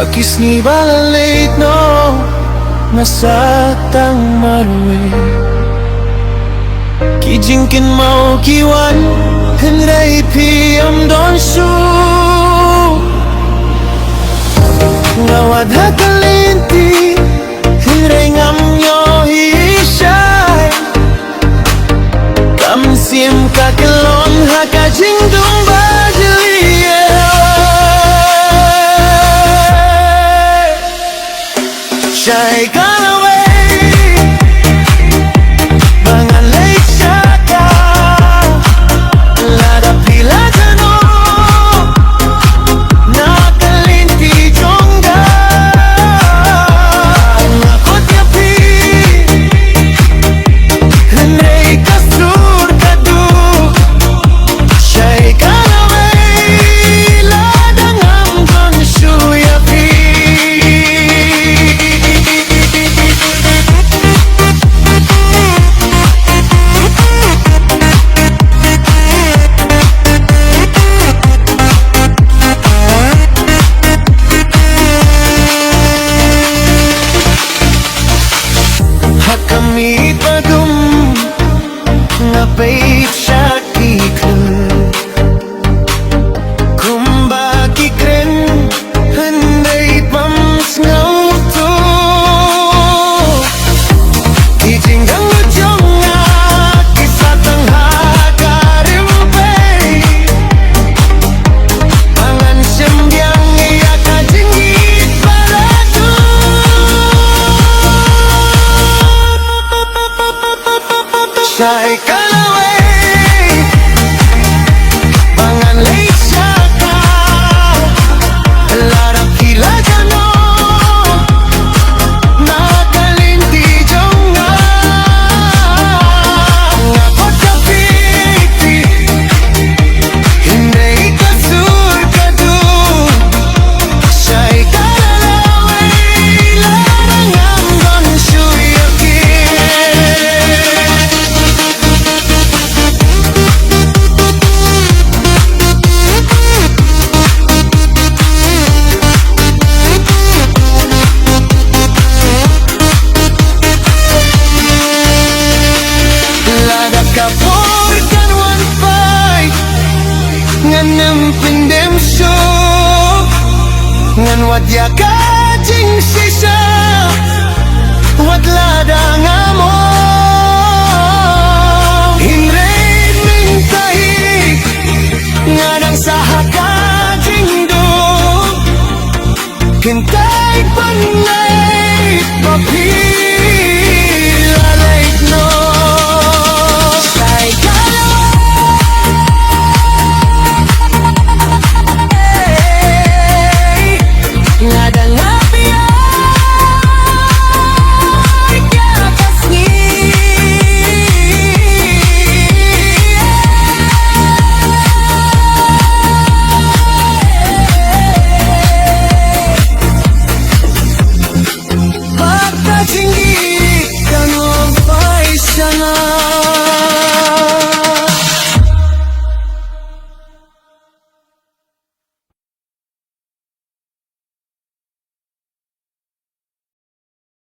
Akis ni balalate no Nasatang marwe Kijingkin mau kiwan Henry piam don su Ngawad hakalinti Henry ngam yo hishay Kam sim kakelon hakajing dung bajliye Shy gone away Bangan late shaka Lada pila jano Nakalinti jongga Ngakot yapi Henry kasur kadu Shy gone away Lada ngam gon shu yapi Kami pagum ngapay syakikun Kumbaki kren henday pams ngauto Ijinggang ujong nga kisatang hagarimpay Pangan siyambyang iyakajingit parado Shy gone away Bangan late shaka Lara pila jano Nakalinti jongga Ngakot kapiti Hindi kasur kadu Shy gone away Lara ngam gon suyaki Kapur kan one fight Ngan pindem show Ngan wadya kajing sisa Wad ladang amo Hinray mintahi Nganang saha kajing do Kintay panay papi